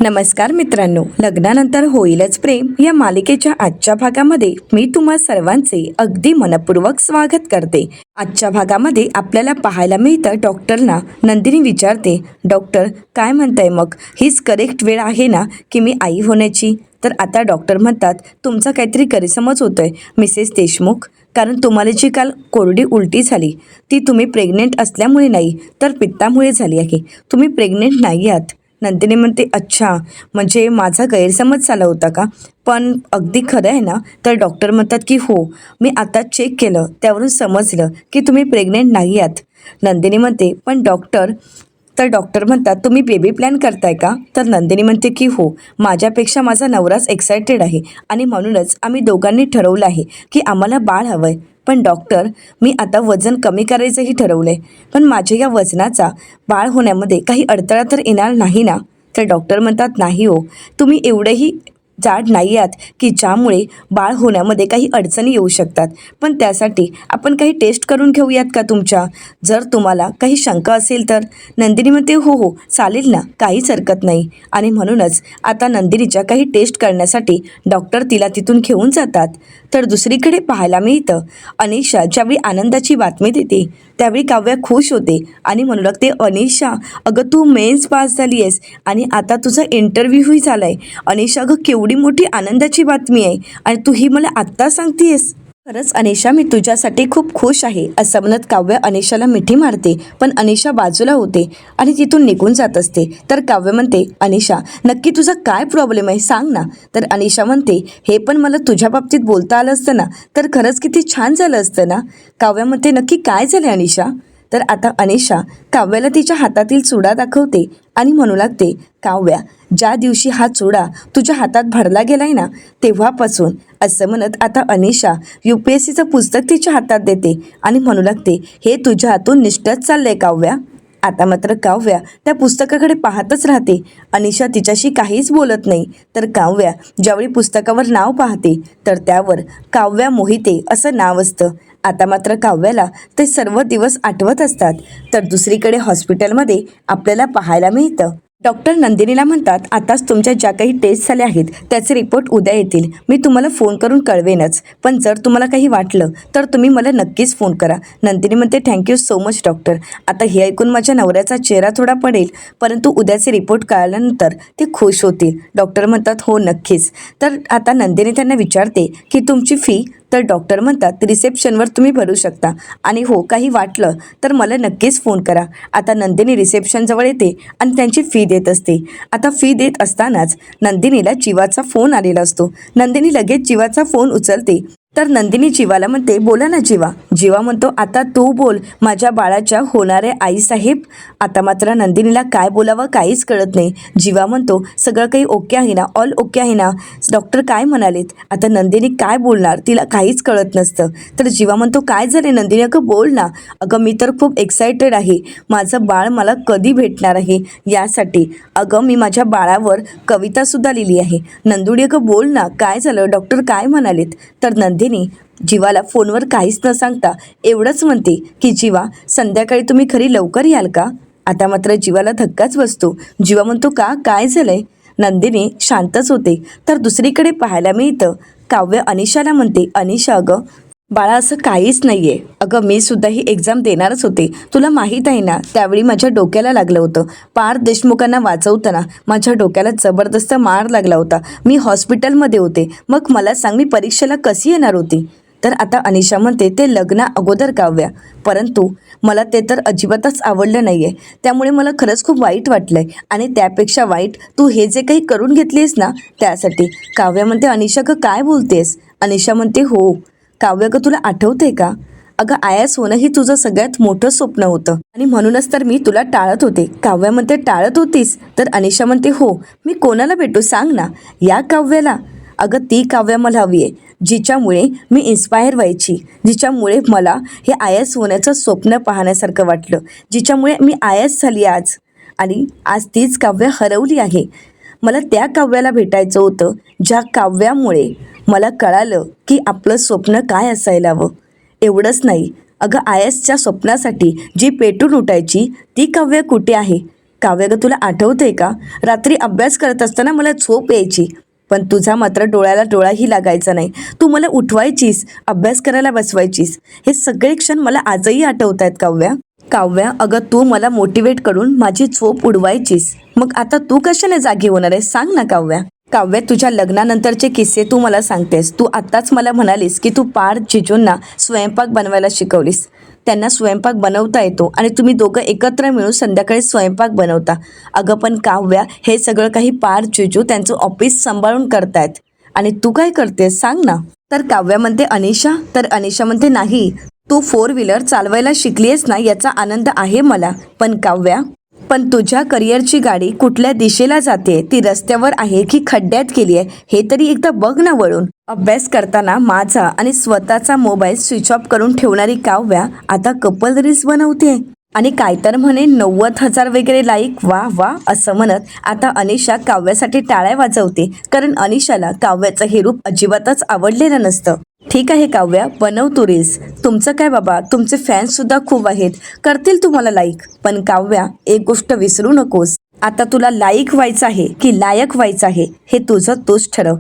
नमस्कार मित्रांनो, लग्नानंतर होईलच प्रेम या मालिकेच्या आजच्या भागामध्ये मी तुम्हा सर्वांचे अगदी मनपूर्वक स्वागत करते। आजच्या भागामध्ये आपल्याला पाहायला मिळतं डॉक्टरना नंदिनी विचारते, डॉक्टर काय म्हणताय मग, हीच करेक्ट वेळ आहे ना की मी आई होण्याची? तर आता डॉक्टर म्हणतात, तुमचा काहीतरी गैरसमज होतोय मिसेस देशमुख, कारण तुम्हाला जी काल कोरडी उलटी झाली ती तुम्ही प्रेग्नेंट असल्यामुळे नाही तर पित्तामुळे झाली आहे। तुम्ही प्रेग्नेंट नाही आहात। नंदिनी म्हणते, अच्छा, म्हणजे माझा गैरसमज झाला होता का? पण अगदी खरं आहे ना? तर डॉक्टर म्हणतात की हो, मी आता चेक केलं, त्यावरून समजलं की तुम्ही प्रेग्नेंट नाही आहात। नंदिनी म्हणते, पण डॉक्टर, तर डॉक्टर म्हणतात, तुम्ही बेबी प्लॅन करताय का? तर नंदिनी म्हणते की हो, माझ्यापेक्षा माझा नवराच एक्सायटेड आहे आणि म्हणूनच आम्ही दोघांनी ठरवलं आहे की आम्हाला बाळ हवं आहे। पण डॉक्टर, मी आता वजन कमी करायचंही ठरवलं आहे, पण माझ्या या वजनाचा बाळ होण्यामध्ये काही अडथळा तर येणार नाही ना? तर डॉक्टर म्हणतात, नाही हो, तुम्ही एवढेही जाड नाही आहात की ज्यामुळे बाळ होण्यामध्ये काही अडचणी येऊ शकतात। पण त्यासाठी आपण काही टेस्ट करून घेऊयात का तुमच्या, जर तुम्हाला काही शंका असेल तर? नंदिनी म्हणते, हो हो चालेल ना, काहीच हरकत नाही। आणि म्हणूनच आता नंदिनीच्या काही टेस्ट करण्यासाठी डॉक्टर तिला तिथून घेऊन जातात। तर दुसरीकडे पाहायला मिळतं, अनिशा ज्यावेळी आनंदाची बातमी देते त्यावेळी काव्या खुश होते आणि म्हणू लागते, अनिशा अगं तू मेन्स पास झाली आहेस आणि आता तुझा इंटरव्ह्यूही झाला आहे। अनिशा अगं केवढी मोठी आनंदाची बातमी आहे आणि तू ही मला आत्ता सांगतेस? खरंच अनिशा, मी तुझ्यासाठी खूप खुश आहे, असं म्हणत काव्य अनिशाला मिठी मारते। पण अनिशा बाजूला होते आणि तिथून निघून जात असते। तर काव्य म्हणते, अनिशा नक्की तुझा काय प्रॉब्लेम आहे सांग ना? तर अनिशा म्हणते, हे पण मला तुझ्या बाबतीत बोलता आलं असतं ना तर खरंच किती छान झालं असतं ना? काव्य म्हणते, नक्की काय झालं अनिशा? तर आता अनिशा काव्याला तिच्या हातातील चुडा दाखवते आणि म्हणू लागते, काव्या, ज्या दिवशी हा चुडा तुझ्या हातात भरला गेलाय ना तेव्हापासून, असं म्हणत आता अनिशा UPSCचं पुस्तक तिच्या हातात देते आणि म्हणू लागते, हे तुझ्या हातून निष्ठच चाललंय काव्या। आता मात्र काव्या त्या पुस्तकाकडे पाहतच राहते। अनिशा तिच्याशी काहीच बोलत नाही। तर काव्या ज्यावेळी पुस्तकावर नाव पाहते तर त्यावर काव्या मोहिते असं नाव असतं। आता मात्र काव्याला ते सर्व दिवस आठवत असतात। तर दुसरीकडे हॉस्पिटलमध्ये आपल्याला पाहायला मिळतं, डॉक्टर नंदिनीला म्हणतात, आताच तुमच्या ज्या काही टेस्ट झाल्या आहेत त्याचे रिपोर्ट उद्या येतील, मी तुम्हाला फोन करून कळवेनच, पण जर तुम्हाला काही वाटलं तर तुम्ही मला नक्कीच फोन करा। नंदिनी म्हणते, थँक्यू सो मच डॉक्टर। आता हे ऐकून माझ्या नवऱ्याचा चेहरा थोडा पडेल, परंतु उद्याचे रिपोर्ट कळल्यानंतर ते खुश होतील। डॉक्टर म्हणतात, हो नक्कीच। तर आता नंदिनी त्यांना विचारते की तुमची फी? तर डॉक्टर म्हणतात, रिसेप्शनवर तुम्ही भरू शकता आणि हो, काही वाटलं तर मला नक्कीच फोन करा। आता नंदिनी रिसेप्शनजवळ येते आणि त्यांची फी देत असते। आता फी देत असतानाच नंदिनीला जीवाचा फोन आलेला असतो। नंदिनी लगेच जीवाचा फोन उचलते। तर नंदिनी जीवाला म्हणते, बोला ना जीवा। जीवा म्हणतो, आता तू बोल माझ्या बाळाच्या होणाऱ्या आईसाहेब। आता मात्र नंदिनीला काय बोलावं काहीच कळत नाही। जीवा म्हणतो, सगळं काही ओके आहे ना, ऑल ओके आहे ना, डॉक्टर काय म्हणालेत? आता नंदिनी काय बोलणार, तिला काहीच कळत नसतं। तर जीवा म्हणतो, काय झाले नंदिनी, अगं बोल ना। अगं मी तर खूप एक्सायटेड आहे, माझं बाळ मला कधी भेटणार आहे यासाठी। अगं मी माझ्या बाळावर कवितासुद्धा लिहिली आहे। नंदुडी अगं बोल ना, काय झालं, डॉक्टर काय म्हणालेत? तर नंदिनी जीवाला फोनवर काहीच न सांगता एवढंच म्हणते की जीवा, संध्याकाळी तुम्ही घरी लवकर याल का? आता मात्र जीवाला धक्काच बसतो। जीवा म्हणतो, का, काय झालंय? नंदिनी शांतच होते। तर दुसरीकडे पाहायला मिळतं, काव्य अनिशाला म्हणते, अनिशा अगं बाळा, असं काहीच नाही आहे। अगं मी सुद्धा ही एक्झाम देणारच होते, तुला माहीत आहे ना, त्यावेळी माझ्या डोक्याला लागलं होतं। पार्थ देशमुखांना वाचवताना माझ्या डोक्याला जबरदस्त मार लागला होता, मी हॉस्पिटलमध्ये होते, मग मला सांग मी परीक्षेला कशी येणार होती? तर आता अनिशा म्हणते, ते लग्ना अगोदर काव्या, परंतु मला ते तर अजिबातच आवडलं नाही आहे, त्यामुळे मला खरंच खूप वाईट वाटलं आहे आणि त्यापेक्षा वाईट तू हे जे काही करून घेतलीस ना त्यासाठी। काव्या म्हणते, अनिशा गं काय बोलतेस? अनिशा म्हणते, हो काव्य गं, तुला आठवते का? अगं IAS होणं ही तुझं सगळ्यात मोठं स्वप्न होतं आणि म्हणूनच तर मी तुला टाळत होते। काव्य म्हणते, टाळत होतीस? तर अनिशा म्हणते, हो, मी कोणाला भेटू सांग ना? या काव्याला? अगं ती काव्या मला हवी आहे जिच्यामुळे मी इन्स्पायर व्हायची, जिच्यामुळे मला हे IAS होण्याचं स्वप्न पाहण्यासारखं वाटलं, जिच्यामुळे मी IAS झाली आज, आणि आज तीच काव्य हरवली आहे। मला त्या काव्याला भेटायचं होतं ज्या काव्यामुळे मला कळालं की आपलं स्वप्न काय असायला हवं। एवढंच नाही, अगं IASच्या स्वप्नासाठी जी पेटून उठायची ती काव्य कुठे आहे? काव्य ग, तुला आठवतंय का, रात्री अभ्यास करत असताना मला झोप यायची, पण तुझा मात्र डोळ्याला डोळाही लागायचा नाही. तू मला उठवायचीस, अभ्यास करायला बसवायचीस. हे सगळे क्षण मला आजही आठवत आहेत काव्या. काव्या, अगं तू मला मोटिवेट करून माझी झोप उडवायचीस, मग आता तू कशाने जागी होणार आहे सांग ना काव्या. काव्य, तुझ्या लग्नानंतरचे किस्से तू मला सांगतेस. तू आत्ताच मला म्हणालीस की तू पार्थ जिजूंना स्वयंपाक बनवायला शिकवलीस. त्यांना स्वयंपाक बनवता येतो आणि तुम्ही दोघं एकत्र मिळून संध्याकाळी स्वयंपाक बनवता. अगं पण काव्या, हे सगळं काही पार्थ जिजू त्यांचं ऑफिस सांभाळून करतायत आणि तू काय करतेस सांग ना. तर काव्या म्हणते अनिशा, तर अनिशा म्हणते नाही, तू 4 व्हीलर चालवायला शिकलीयस ना याचा आनंद आहे मला. पण काव्या, पण तुझ्या करिअरची गाडी कुठल्या दिशेला जाते, ती रस्त्यावर आहे की खड्ड्यात गेली आहे हे तरी एकदा बघ ना वळून. अभ्यास करताना माझा आणि स्वतःचा मोबाईल स्विच ऑफ करून ठेवणारी काव्या आता कपल रील्स बनवते आणि काय तर म्हणे 90,000 वगैरे लाईक, वा वा असं म्हणत आता अनिशा काव्यासाठी टाळ्या वाजवते, कारण अनिशाला काव्याचं हे रूप अजिबातच आवडलेलं नसतं. ठीक आहे काव्या, बनव तू रील्स, तुमचं काय बाबा, तुमचे फॅन्स सुद्धा खूप आहेत, करतील तुम्हाला लाईक. पण काव्या, एक गोष्ट विसरू नकोस, आता तुला लाईक व्हायचं आहे की लायक व्हायचं आहे हे तुझं तूच ठरव.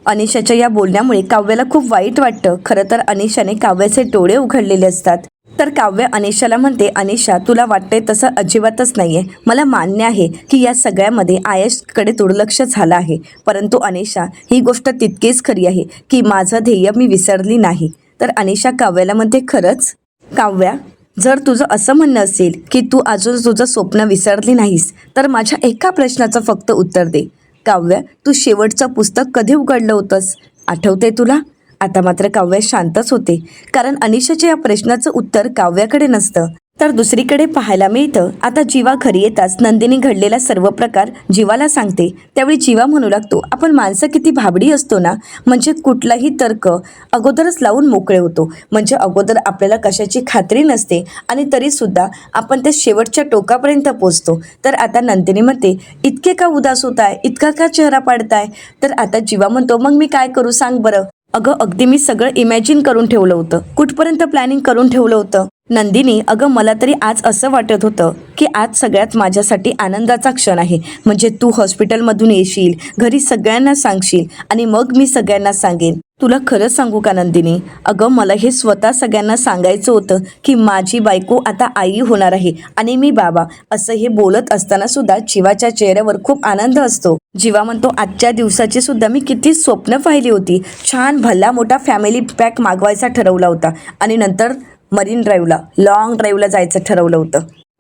अनिशाच्या या बोलण्यामुळे काव्याला खूप वाईट वाटतं. खरं तर अनिशाने काव्याचे डोळे उघडलेले असतात. तर काव्य अनिशाला म्हणते, अनिशा तुला वाटतंय तसं अजिबातच नाहीये. मला मान्य आहे की या सगळ्यामध्ये आयशकडे दुर्लक्ष झालं आहे, परंतु अनिशा, ही गोष्ट तितकीच खरी आहे की माझं ध्येय मी विसरली नाही. तर अनिशा काव्याला म्हणते, खरंच काव्या, जर तुझं असं म्हणणं असेल की तू अजून तुझं स्वप्न विसरली नाहीस, तर माझ्या एका प्रश्नाचं फक्त उत्तर दे. काव्य, तू शेवटचं पुस्तक कधी उघडलं होतंस, आठवते तुला? आता मात्र काव्य शांतच होते, कारण अनिशाच्या या प्रश्नाचं उत्तर काव्याकडे नसतं. तर दुसरीकडे पाहायला मिळतं, आता जीवा घरी येताच नंदिनी घडलेला सर्व प्रकार जीवाला सांगते. त्यावेळी जीवा म्हणू लागतो, आपण माणसं किती भाबडी असतो ना, म्हणजे कुठलाही तर्क अगोदरच लावून मोकळे होतो. म्हणजे अगोदर आपल्याला कशाची खात्री नसते आणि तरीसुद्धा आपण त्या शेवटच्या टोकापर्यंत पोचतो. तर आता नंदिनी म्हणते, इतके का उदास होताय, इतका का चेहरा पाडताय? तर आता जीवा म्हणतो, मग मी काय करू सांग बरं. अगं अगदी मी सगळं इमॅजिन करून ठेवलं होतं, कुठपर्यंत प्लॅनिंग करून ठेवलं होतं. नंदिनी, अगं मला तरी आज असं वाटत होतं की आज सगळ्यात माझ्यासाठी आनंदाचा क्षण आहे. म्हणजे तू हॉस्पिटलमधून येशील, घरी सगळ्यांना सांगशील आणि मग मी सगळ्यांना सांगेन. तुला खरं सांगू का नंदिनी, अगं मला हे स्वतः सगळ्यांना सांगायचं होतं की माझी बायको आता आई होणार आहे आणि मी बाबा. असं हे बोलत असताना सुद्धा जीवाच्या चेहऱ्यावर खूप आनंद असतो. जीवा म्हणतो, आजच्या दिवसाची सुद्धा मी किती स्वप्न पाहिली होती. छान भला मोठा फॅमिली पॅक मागवायचा ठरवला होता आणि नंतर मरीन ड्राईव्हला, लॉंग ड्राईव्हला जायचं ठरवलं होतं.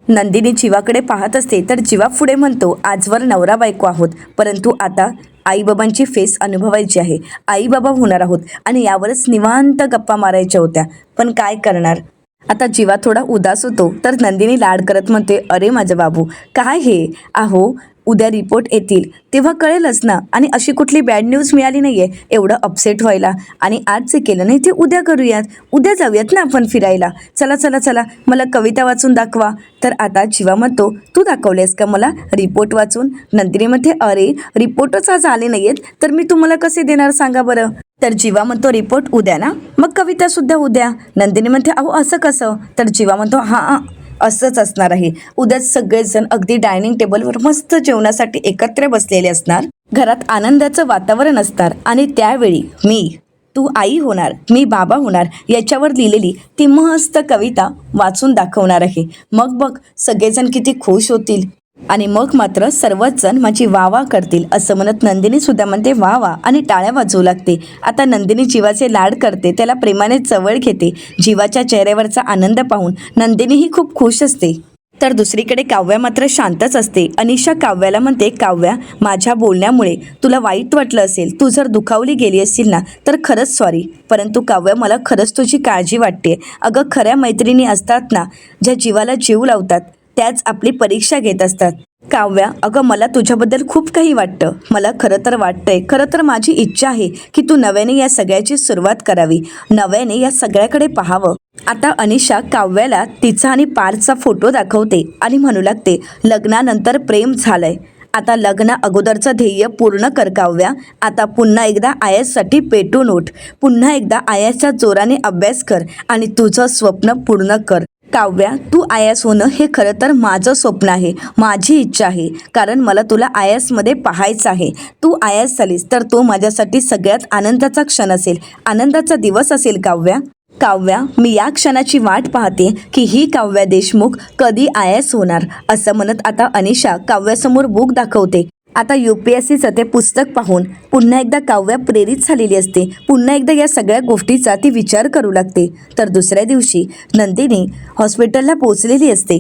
नंदिनी जीवाकडे पाहत असते, तर जीवा पुढे म्हणतो, आजवर नवरा बायको आहोत, परंतु आता आईबाबांची फेस अनुभवायची आहे, आईबाबा होणार आहोत आणि यावरच निवांत गप्पा मारायच्या होत्या. पण काय करणार. आता जीवा थोडा उदास होतो, तर नंदिनी लाड करत म्हणते, अरे माझं बाबू, काय हे, अहो उद्या रिपोर्ट येतील तेव्हा कळेलच ना, आणि अशी कुठली बॅड न्यूज मिळाली नाहीये एवढं अपसेट व्हायला. आणि आज जे केलं नाही ते उद्या करूयात, उद्या जाऊयात ना आपण फिरायला, चला चला चला, मला कविता वाचून दाखवा. तर आता जीवा म्हणतो, तू दाखवलेस का मला रिपोर्ट वाचून? नंदिनी म्हणते, अरे रिपोर्टच आज आले नाहीयेत तर मी तुम्हाला कसे देणार सांगा बरं. तर जीवा म्हणतो, रिपोर्ट उद्या ना, मग कविता सुद्धा उद्या. नंदिनी म्हणते, अहो असं कसं? तर जीवा म्हणतो, हां असंच असणार आहे. उद्याच सगळेजण अगदी डायनिंग टेबलवर मस्त जेवणासाठी एकत्र बसलेले असणार, घरात आनंदाचं वातावरण असणार आणि त्यावेळी तू आई होणार, मी बाबा होणार याच्यावर लिहिलेली ती मस्त कविता वाचून दाखवणार आहे. मग बघ सगळेजण किती खुश होतील आणि मग मात्र सर्वच जण माझी वाह करतील. असं म्हणत नंदिनी सुद्धा म्हणते वा वा आणि टाळ्या वाजवू लागते. आता नंदिनी जीवाचे लाड करते, त्याला प्रेमाने जवळ घेते. जीवाच्या चेहऱ्यावरचा आनंद पाहून नंदिनीही खूप खुश असते. तर दुसरीकडे काव्या मात्र शांतच असते. अनिशा काव्याला म्हणते, काव्या, माझ्या बोलण्यामुळे तुला वाईट वाटलं असेल, तू जर दुखावली गेली असतील ना, तर खरंच सॉरी. परंतु काव्या, मला खरंच तुझी काळजी वाटते. अगं खऱ्या मैत्रिणी असतात ना, ज्या जीवाला जीव लावतात, त्याच आपली परीक्षा घेत असतात. काव्या, अगं मला तुझ्याबद्दल खूप काही वाटतं. मला खरं तर वाटतंय, खरं तर माझी इच्छा आहे की तू नव्याने या सगळ्याची सुरुवात करावी, नव्याने या सगळ्याकडे पाहावं. आता अनिशा काव्याला तिचा आणि पार्थचा फोटो दाखवते आणि म्हणू लागते, लग्नानंतर प्रेम झालंय, आता लग्न अगोदरचं ध्येय पूर्ण कर काव्या. आता पुन्हा एकदा आयएससाठी पेटून उठ, पुन्हा एकदा आयएसच्या जोराने अभ्यास कर आणि तुझं स्वप्न पूर्ण कर. काव्या, तू आय एस होणं हे खरं तर माझं स्वप्न आहे, माझी इच्छा आहे. कारण मला तुला आय एसमध्ये पाहायचं आहे. तू आय एस झालीस तर तो माझ्यासाठी सगळ्यात आनंदाचा क्षण असेल, आनंदाचा दिवस असेल काव्या. काव्या, मी या क्षणाची वाट पाहते की ही काव्या देशमुख कधी आय एस होणार. असं म्हणत आता अनिशा काव्यासमोर बुक दाखवते. आता UPSCचं ते पुस्तक पाहून पुन्हा एकदा काव्या प्रेरित झालेली असते. पुन्हा एकदा या सगळ्या गोष्टीचा ती विचार करू लागते. तर दुसऱ्या दिवशी नंदिनी हॉस्पिटलला पोहोचलेली असते.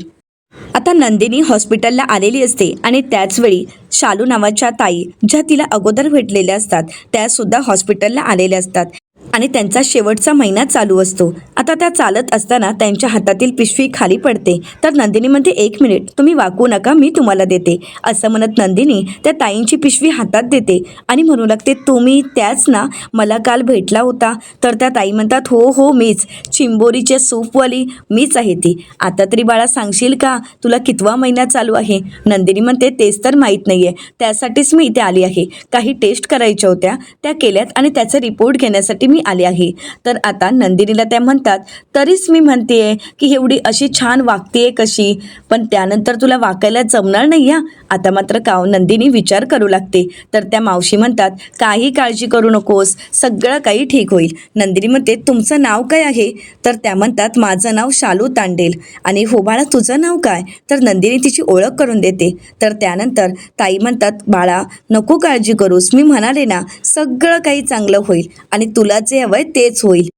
आता नंदिनी हॉस्पिटलला आलेली असते आणि त्याचवेळी शालू नावाच्या ताई, ज्या तिला अगोदर भेटलेल्या असतात, त्यासुद्धा हॉस्पिटलला आलेल्या असतात आणि त्यांचा शेवटचा महिना चालू असतो. आता त्या चालत असताना त्यांच्या हातातील पिशवी खाली पडते. तर नंदिनी म्हणते, 1 मिनिट, तुम्ही वाकू नका, मी तुम्हाला देते. असं म्हणत नंदिनी त्या ताईंची पिशवी हातात देते आणि म्हणू लागते, तुम्ही त्याच ना, मला काल भेटला होता. तर त्या ताई म्हणतात, हो हो मीच, चिंबोरीचे सूपवाली मीच आहे ती. आता तरी बाळा सांगशील का, तुला कितवा महिना चालू आहे? नंदिनी म्हणते, तेच तर माहीत नाही आहे, त्यासाठीच मी इथे आली आहे. काही टेस्ट करायच्या होत्या, त्या केल्यात आणि त्याचा रिपोर्ट घेण्यासाठी मी आले आहे. तर आता नंदिनीला त्या म्हणतात, तरीच मी म्हणतेय की एवढी अशी छान वागतेय कशी, पण त्यानंतर तुला वाकायला जमणार नाही या. आता मात्र नंदिनी विचार करू लागते. तर त्या मावशी म्हणतात, काही काळजी करू नकोस, सगळं काही ठीक होईल. नंदिनी म्हणते, तुमचं नाव काय आहे? तर त्या म्हणतात, माझं नाव शालू तांडेल. आणि हो बाळा, तुझं नाव काय? तर नंदिनी तिची ओळख करून देते. तर त्यानंतर ताई म्हणतात, बाळा नको काळजी करूस, मी म्हणाले ना, सगळं काही चांगलं होईल आणि तुला जे हवंय तेच होईल.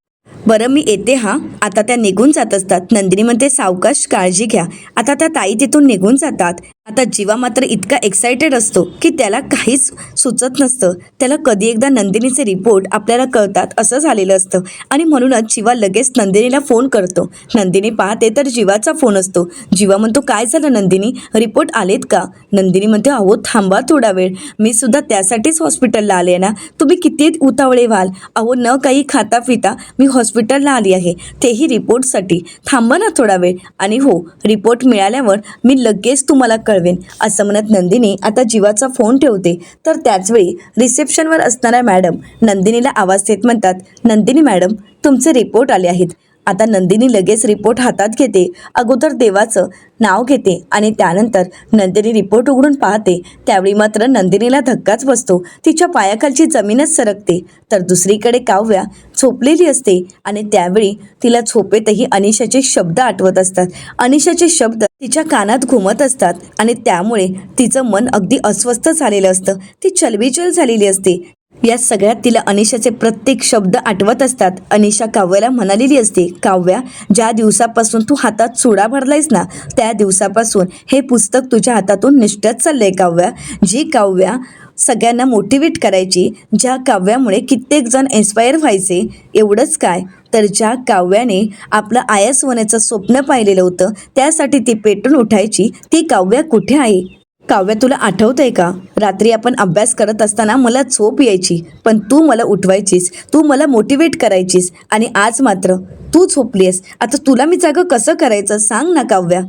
बरं मी येते हा. आता त्या निघून जात असतात. नंदिनी म्हणते, सावकाश, काळजी घ्या. आता त्या ताई तिथून निघून जातात. आता जीवा मात्र इतका एक्सायटेड असतो की त्याला काहीच सुचत नसतं. त्याला कधी एकदा नंदिनीचे रिपोर्ट आपल्याला कळतात असं झालेलं असतं आणि म्हणूनच जीवा लगेच नंदिनीला फोन करतो. नंदिनी पाहते तर जीवाचा फोन असतो. जीवा म्हणतो, काय झालं नंदिनी, रिपोर्ट आलेत का? नंदिनी म्हणते, अहो थांबा थोडा वेळ, मी सुद्धा त्यासाठीच हॉस्पिटलला आले ना, तुम्ही किती उतावळे व्हाल. अहो न काही खाता पिता मी हॉस्पिटलला आली आहे, तेही रिपोर्टसाठी. थांबा ना थोडा वेळ, आणि हो, रिपोर्ट मिळाल्यावर मी लगेच तुम्हाला कळवेन. असं म्हणत नंदिनी आता जीवाचा फोन ठेवते. तर त्याचवेळी रिसेप्शनवर असणाऱ्या मॅडम नंदिनीला आवाज देत म्हणतात, नंदिनी मॅडम, तुमचे रिपोर्ट आले आहेत. आता नंदिनी लगेच रिपोर्ट हातात घेते. अगोदर देवाचं नाव घेते आणि त्यानंतर नंदिनी रिपोर्ट उघडून पाहते. त्यावेळी मात्र नंदिनीला धक्काच बसतो. तिच्या पायाखालची जमीनच सरकते. तर दुसरीकडे काव्या झोपलेली असते आणि त्यावेळी तिला झोपेतही अनिशाचे शब्द आठवत असतात. अनिशाचे शब्द तिच्या कानात घुमत असतात आणि त्यामुळे तिचं मन अगदी अस्वस्थ झालेलं असतं. ती चलबिचल झालेली असते. या सगळ्यात तिला अनिशाचे प्रत्येक शब्द आठवत असतात. अनिशा काव्याला म्हणालेली असते, काव्या, ज्या दिवसापासून तू हातात चुडा भरलायस ना, त्या दिवसापासून हे पुस्तक तुझ्या हातातून निष्ठत चाललंय काव्या. जी काव्या सगळ्यांना मोटिवेट करायची, ज्या काव्यामुळे कित्येक जण इन्स्पायर व्हायचे, एवढंच काय तर ज्या काव्याने आपलं आय एस होण्याचं स्वप्न पाहिलेलं होतं, त्यासाठी ती पेटून उठायची, ती काव्या कुठे आहे? काव्या, तुला आठवतंय का, रात्री आपण अभ्यास करत असताना मला झोप यायची, पण तू मला उठवायचीस, तू मला मोटिवेट करायचीस, आणि आज मात्र तू झोपलीस. आता तुला मी जागं कसं करायचं सांग ना काव्या.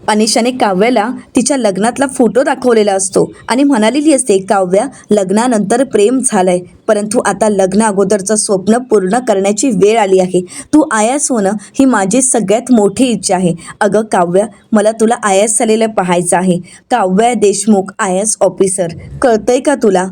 अनिशाने काव्याला तिच्या लग्नातला फोटो दाखवलेला असतो आणि म्हणालेली असते, काव्या, लग्नानंतर प्रेम झालंय, परंतु आता लग्न अगोदरचं स्वप्न पूर्ण करण्याची वेळ आली आहे. तू आय एस होणं ही माझी सगळ्यात मोठी इच्छा आहे. अगं काव्या, मला तुला आय एस झालेलं पाहायचं आहे. Kavya Deshmukh, I S officer, कळतंय का तुला?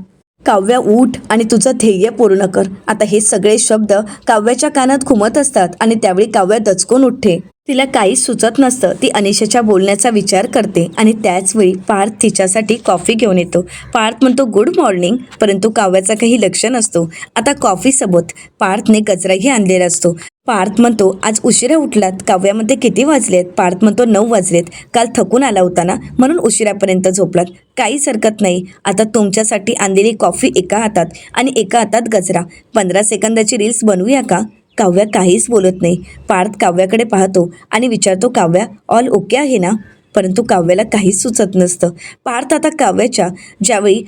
काव्या, उठ आणि तुझं ध्येय पूर्ण कर. आता हे सगळे शब्द काव्याच्या कानात घुमत असतात आणि त्यावेळी काव्या दचकून उठते. तिला काहीच सुचत नसतं. ती अनिशाच्या बोलण्याचा विचार करते आणि त्याचवेळी पार्थ तिच्यासाठी कॉफी घेऊन येतो. पार्थ म्हणतो, गुड मॉर्निंग, परंतु काव्याचा काही लक्ष नसतो. आता कॉफीसोबत पार्थने गजराही आणलेला असतो. पार्थ म्हणतो, आज उशिरा उठलात? काव्यामध्ये किती वाजलेत? पार्थ म्हणतो, 9 वाजलेत. काल थकून आला होता ना, म्हणून उशिरापर्यंत झोपलात. काहीच हरकत नाही. आता तुमच्यासाठी आणलेली कॉफी एका हातात आणि एका हातात गजरा. 15 सेकंदाची रील्स बनवूया का? काव्या काहीच बोलत नाही. पार्थ काव्याकडे पाहतो आणि विचारतो, काव्या, ऑल ओके आहे ना? परंतु काव्याला काहीच सुचत नसतं. पार्थ आता काव्याच्या ज्यावेळी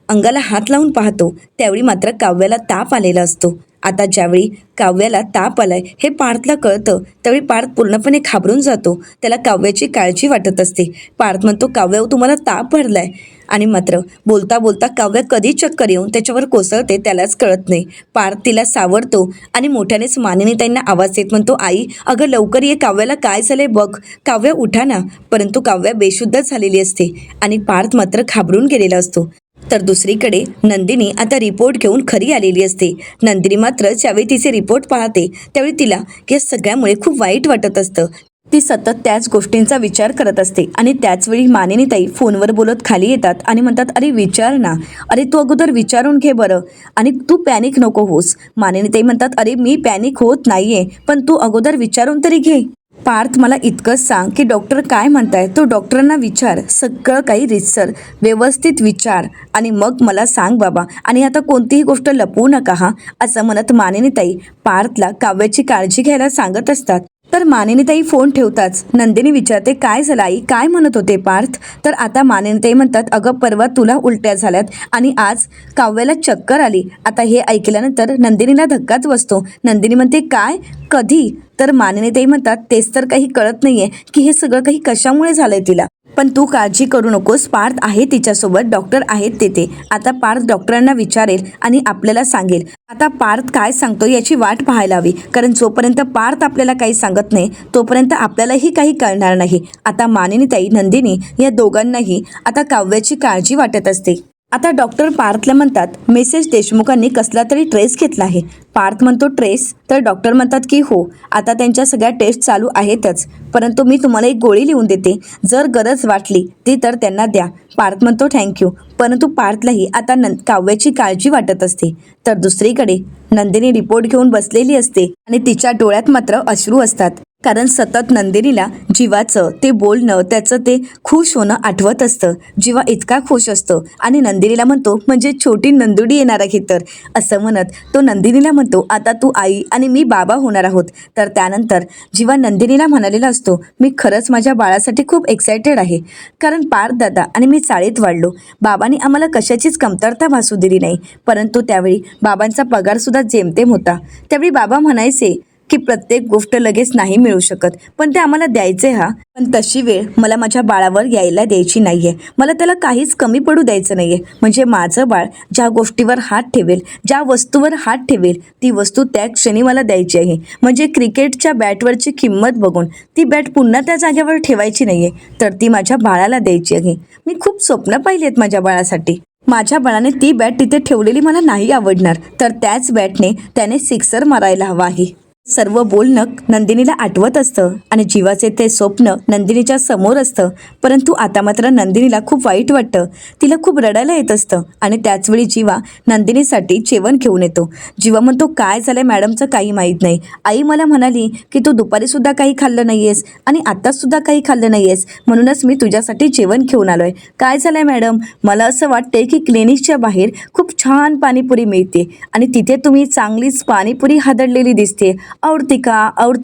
अंगाला हात लावून पाहतो, त्यावेळी मात्र काव्याला ताप आलेला असतो आता ज्यावेळी काव्याला ताप आलाय हे पार्थला कळतं त्यावेळी पार्थ पूर्णपणे घाबरून जातो. त्याला काव्याची काळजी वाटत असते. पार्थ म्हणतो, काव्या तुम्हाला ताप भरलाय. आणि मात्र बोलता बोलता काव्य कधी चक्कर येऊन त्याच्यावर कोसळते त्यालाच कळत नाही. पार्थ तिला सावरतो आणि मोठ्यानेच मानिनीताईंना आवाज देत म्हणतो, आई अगं लवकर ये, काव्याला काय झालंय बघ. काव्य उठा ना. परंतु काव्य बेशुद्ध झालेली असते आणि पार्थ मात्र घाबरून गेलेला असतो. तर दुसरीकडे नंदिनी आता रिपोर्ट घेऊन खरी आलेली असते. नंदिनी मात्र ज्यावेळी तिचे रिपोर्ट पाहते त्यावेळी तिला या सगळ्यामुळे खूप वाईट वाटत असतं. ती सतत त्याच गोष्टींचा विचार करत असते आणि त्याचवेळी मानिनीताई फोनवर बोलत खाली येतात आणि म्हणतात, अरे विचार ना, अरे तू अगोदर विचारून घे बरं आणि तू पॅनिक नको होस. मानिनीताई म्हणतात, अरे मी पॅनिक होत नाहीये, पण तू अगोदर विचारून तरी घे. पार्थ मला इतकंच सांग की डॉक्टर काय म्हणताय, तो डॉक्टरांना विचार, सगळं काही रितसर व्यवस्थित विचार आणि मग मला सांग बाबा, आणि आता कोणतीही गोष्ट लपवू नका हा, असं म्हणत मानिनीताई पार्थला काव्याची काळजी घ्यायला सांगत असतात. तर मानिनीताई फोन ठेवताच नंदिनी विचारते, काय झालं आई, काय म्हणत होते पार्थ. तर आता मानिनीताई म्हणतात, अगं परवा तुला उलट्या झाल्यात आणि आज काव्याला चक्कर आली. आता हे ऐकल्यानंतर नंदिनीला धक्काच बसतो. नंदिनी म्हणते, काय, कधी. तर मानिनीताई म्हणतात, तेच तर काही कळत नाहीये की हे सगळं काही कशामुळे झालंय तिला. पण तू काळजी करू नकोस, पार्थ आहे तिच्यासोबत, डॉक्टर आहेत तेथे. आता पार्थ डॉक्टरांना विचारेल आणि आपल्याला सांगेल. आता पार्थ काय सांगतो याची वाट पाहायला हवी, कारण जोपर्यंत पार्थ आपल्याला काही सांगत नाही तोपर्यंत आपल्यालाही काही कळणार नाही. आता मानिनीताई नंदिनी या दोघांनाही आता काव्याची काळजी वाटत असते. आता डॉक्टर पार्थला म्हणतात, मिसेस देशमुखांनी कसला तरी ट्रेस घेतला आहे. पार्थ म्हणतो, ट्रेस. तर डॉक्टर म्हणतात की हो, आता त्यांच्या सगळ्या टेस्ट चालू आहेतच, परंतु मी तुम्हाला एक गोळी लिहून देते, जर गरज वाटली ती तर त्यांना द्या. पार्थ म्हणतो, थँक्यू. परंतु पार्थलाही आता काव्याची काळजी वाटत असते. तर दुसरीकडे नंदिनी रिपोर्ट घेऊन बसलेली असते आणि तिच्या डोळ्यात मात्र अश्रू असतात, कारण सतत नंदिनीला जीवाचं ते बोलणं, त्याचं ते खुश होणं आठवत असतं. जीवा इतका खुश असतो आणि नंदिनीला म्हणतो, म्हणजे छोटी नंदुडी येणार आहे तर, असं म्हणत तो नंदिनीला म्हणतो, आता तू आई आणि मी बाबा होणार आहोत. तर त्यानंतर जीवा नंदिनीला म्हणालेला असतो, मी खरंच माझ्या बाळासाठी खूप एक्सायटेड आहे, कारण पार्थ दादा आणि मी चाळीत वाढलो. बाबांनी आम्हाला कशाचीच कमतरता भासू दिली नाही. परंतु त्यावेळी बाबांचा पगारसुद्धा जेमतेम होता. त्यावेळी बाबा म्हणायचे की प्रत्येक गोष्ट लगेच नाही मिळू शकत, पण ते आम्हाला द्यायचे हा. पण तशी वेळ मला माझ्या बाळावर यायला द्यायची नाहीये. मला त्याला काहीच कमी पडू द्यायचं नाहीये. म्हणजे माझं बाळ ज्या गोष्टीवर हात ठेवेल, ज्या वस्तूवर हात ठेवेल, ती वस्तू त्या क्षणी मला द्यायची आहे. म्हणजे क्रिकेटच्या बॅटवरची किंमत बघून ती बॅट पुन्हा त्या जागेवर ठेवायची नाहीये, तर ती माझ्या बाळाला द्यायची आहे. मी खूप स्वप्न पाहिली आहेत माझ्या बाळासाठी. माझ्या बाळाने ती बॅट तिथे ठेवलेली मला नाही आवडणार, तर त्याच बॅटने त्याने सिक्सर मारायला हवा आहे. सर्व बोलणं नंदिनीला आठवत असतं आणि जीवाचे ते स्वप्न नंदिनीच्या समोर असतं. परंतु आता मात्र नंदिनीला खूप वाईट वाटतं, तिला खूप रडायला येत असतं आणि त्याचवेळी जीवा नंदिनीसाठी जेवण घेऊन येतो. जीवा म्हणतो, काय झालंय मॅडमचं काही माहीत नाही. आई मला म्हणाली की तू दुपारीसुद्धा काही खाल्लं नाही आहेस आणि आत्तासुद्धा काही खाल्लं नाही आहेस, म्हणूनच मी तुझ्यासाठी जेवण घेऊन आलो आहे. काय झालंय मॅडम, मला असं वाटतंय की क्लिनिकच्या बाहेर खूप छान पाणीपुरी मिळते आणि तिथे तुम्ही चांगलीच पाणीपुरी हादडलेली दिसते, आवडती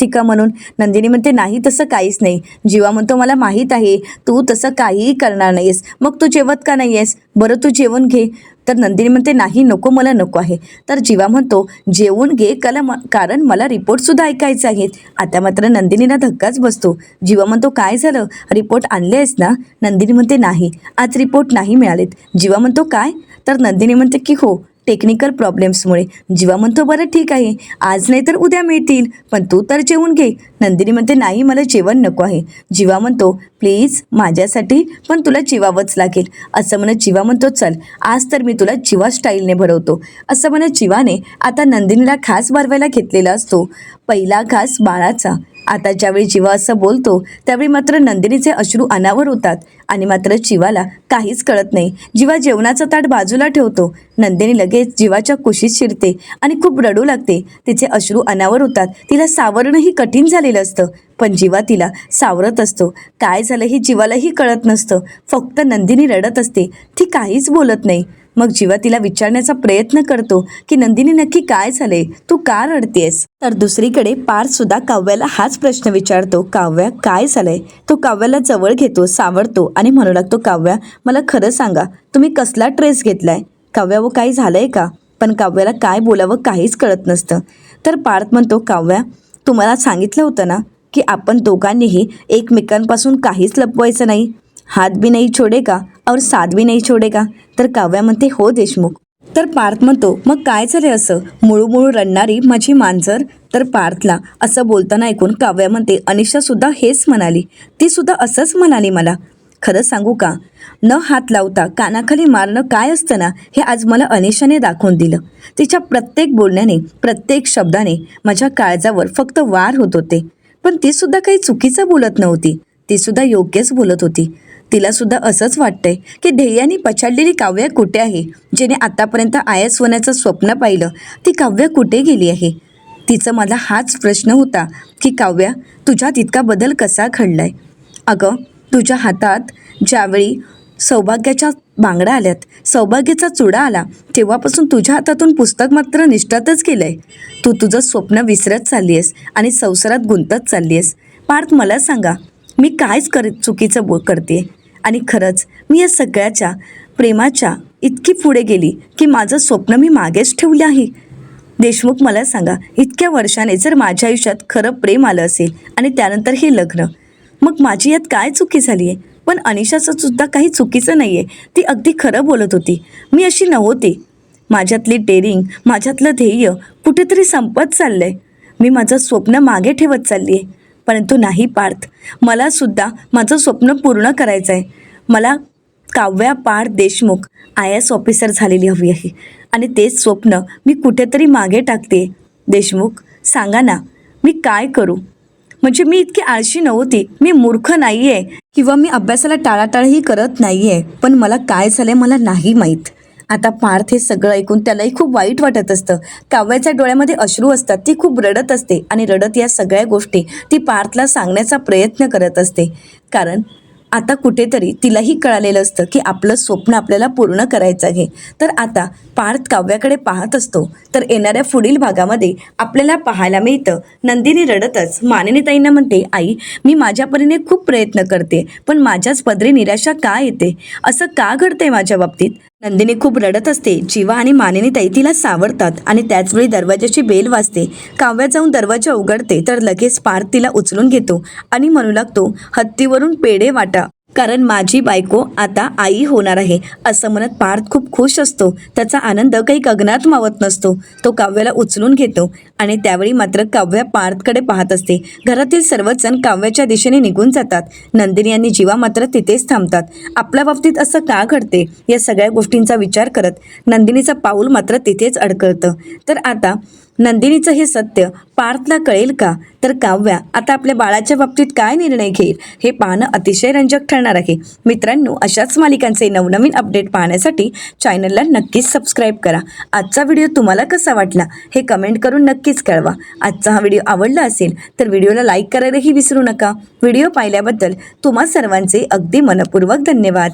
का म्हणून. नंदिनी म्हणते, नाही तसं काहीच नाही. जीवा म्हणतो, मला माहीत आहे तू तसं काहीही करणार नाहीयेस, मग तू जेवत का नाही आहेस, बरं तू जेवण घे. तर नंदिनी म्हणते, नाही नको, मला नको आहे. तर जीवा म्हणतो, जेवून घे, कारण मला रिपोर्टसुद्धा ऐकायचे आहेत. आता मात्र नंदिनीला धक्काच बसतो. जीवा म्हणतो, काय झालं, रिपोर्ट आणले आहेस ना. नंदिनी म्हणते, नाही, आज रिपोर्ट नाही मिळालेत. जीवा म्हणतो, काय. तर नंदिनी म्हणते की हो, टेक्निकल प्रॉब्लेम्समुळे. जीवा म्हणतो, बरं ठीक आहे, आज नाही तर उद्या मिळतील, पण तू तर जेवून घे. नंदिनी म्हणते, नाही मला जेवण नको आहे. जीवा म्हणतो, प्लीज माझ्यासाठी पण तुला जेवावंच लागेल. असं म्हणत जीवा म्हणतो, चल आज तर मी तुला जीवा स्टाईलने भरवतो. असं म्हणत जीवाने आता नंदिनीला घास भरवायला घेतलेला असतो, पहिला घास बाळाचा. आता ज्यावेळी जीवा असं बोलतो त्यावेळी मात्र नंदिनीचे अश्रू अनावर होतात आणि मात्र जीवाला काहीच कळत नाही. जीवा जेवणाचं ताट बाजूला ठेवतो. नंदिनी लगेच जीवाच्या कुशीत शिरते आणि खूप रडू लागते. तिचे अश्रू अनावर होतात. तिला सावरणंही कठीण झालेलं असतं, पण जीवा तिला सावरत असतो. काय झालं हे जीवालाही कळत नसतं. फक्त नंदिनी रडत असते, ती काहीच बोलत नाही. मग जीवा तिला विचारण्याचा प्रयत्न करतो की नंदिनी नक्की काय झाले, तू का रडतेस. तर दुसरीकडे पार्थ सुद्धा काव्याला हाच प्रश्न विचारतो, काव्या काय झालंय. तो काव्याला जवळ घेतो, सावरतो आणि म्हणू लागतो, काव्या मला खरं सांगा, तुम्ही कसला ट्रेस घेतलाय. काव्या, व काही झालंय का. पण काव्याला काय बोलावं काहीच कळत नसतं. तर पार्थ म्हणतो, काव्या, तुम्हाला सांगितलं होतं ना की आपण दोघांनीही एकमेकांपासून काहीच लपवायचं नाही. हात भी नाही छोडेगा और साथ भी नाही छोडेगा. तर काव्या म्हणते, हो देशमुख. तर पार्थ म्हणतो, मग काय झाले असं, मुळू रडणारी माझी मांजर. तर पार्थला असं बोलताना ऐकून काव्या म्हणते, अनिशा सुद्धा हेच म्हणाली, ती सुद्धा असंच म्हणाली मला. खरं सांगू का, न हात लावता कानाखाली मारणं काय असतं ना, हे आज मला अनिशाने दाखवून दिलं. तिच्या प्रत्येक बोलण्याने, प्रत्येक शब्दाने माझ्या काळजावर फक्त वार होत होते. पण ती सुद्धा काही चुकीचं बोलत नव्हती, ती सुद्धा योग्यच बोलत होती. तिला सुद्धा असंच वाटतंय की ध्येयाने पछाडलेली काव्या कुठे आहे, जिने आतापर्यंत IAS होण्याचं स्वप्न पाहिलं, ती काव्या कुठे गेली आहे. तिचं मला हाच प्रश्न होता की काव्या, तुझ्यात इतका बदल कसा घडलाय. अगं, तुझ्या हातात ज्यावेळी सौभाग्याच्या बांगड्या आल्यात, सौभाग्याचा चुडा आला, तेव्हापासून तुझ्या हातातून पुस्तक मात्र निष्ठातच गेलंय. तू तुझं स्वप्न विसरत चालली आहेस आणि संसारात गुंतत चालली आहेस. पार्थ, मला सांगा, मी कायच चुकीचं करते. आणि खरंच मी या सगळ्याच्या प्रेमाच्या इतकी पुढे गेली की माझं स्वप्न मी मागेच ठेवलं आहे. देशमुख, मला सांगा, इतक्या वर्षाने जर माझ्या आयुष्यात खरं प्रेम आलं असेल आणि त्यानंतर हे लग्न, मग माझी यात काय चुकी झाली आहे. पण अनिशाचं सुद्धा काही चुकीचं नाही आहे. ती अगदी खरं बोलत होती. मी अशी नव्हती. माझ्यातली डेअरिंग, माझ्यातलं ध्येय कुठेतरी संपत चाललंय. मी माझं स्वप्न मागे ठेवत चालली आहे. परंतु नाही पार्थ, मला सुद्धा माझं स्वप्न पूर्ण करायचं आहे. मला काव्या पार्थ देशमुख IAS ऑफिसर झालेली हवी आहे आणि तेच स्वप्न मी कुठेतरी मागे टाकते. देशमुख, सांगा ना, मी काय करू. म्हणजे मी इतकी आळशी नव्हती, मी मूर्ख नाही आहे किंवा मी अभ्यासाला टाळाटाळही करत नाही आहे, पण मला काय झालं मला नाही माहीत. आता पार्थ हे सगळं ऐकून त्यालाही खूप वाईट वाटत असतं. काव्याच्या डोळ्यामध्ये अश्रू असतात, ती खूप रडत असते आणि रडत या सगळ्या गोष्टी ती पार्थला सांगण्याचा प्रयत्न करत असते. कारण आता कुठेतरी तिलाही कळालेलं असतं की आपलं स्वप्न आपल्याला पूर्ण करायचं आहे. तर आता पार्थ काव्याकडे पाहत असतो. तर येणाऱ्या पुढील भागामध्ये आपल्याला पाहायला मिळतं, नंदिनी रडतच मानिनीताईंना म्हणते, आई, मी माझ्या परीने खूप प्रयत्न करते, पण माझ्याच पदरी निराशा का येते, असं का घडतंय माझ्या बाबतीत. नंदिनी खूप रडत असते. जीवा आणि मानिनीताई तिला सावरतात आणि त्याचवेळी दरवाजाची बेल वाजते. काव्या जाऊन दरवाजा उघडते तर लगेच पार्थ तिला उचलून घेतो आणि म्हणू लागतो, हत्तीवरून पेढे वाटा, कारण माझी बायको आता आई होणार आहे. असं म्हणत पार्थ खूप खुश असतो. त्याचा आनंद काही गगनात मावत नसतो. तो काव्याला उचलून घेतो आणि त्यावेळी मात्र काव्या पार्थकडे पाहत असते. घरातील सर्वच जण काव्याच्या दिशेने निघून जातात. नंदिनी आणि जीवा मात्र तिथेच थांबतात. आपल्या बाबतीत असं का घडते या सगळ्या गोष्टींचा विचार करत नंदिनीचं पाऊल मात्र तिथेच अडकळतं. तर आता नंदिनीचं हे सत्य पार्थला कळेल का, तर काव्या आता आपल्या बाळाच्या बाबतीत काय निर्णय घेईल हे पाहणं अतिशय रंजक ठरणार आहे. मित्रांनो, अशाच मालिकांचे नवनवीन अपडेट पाहण्यासाठी चॅनलला नक्कीच सबस्क्राईब करा. आजचा व्हिडिओ तुम्हाला कसा वाटला हे कमेंट करून नक्कीच कळवा. आजचा हा व्हिडिओ आवडला असेल तर व्हिडिओला लाईक करायलाही विसरू नका. व्हिडिओ पाहिल्याबद्दल तुम्हा सर्वांचे अगदी मनपूर्वक धन्यवाद.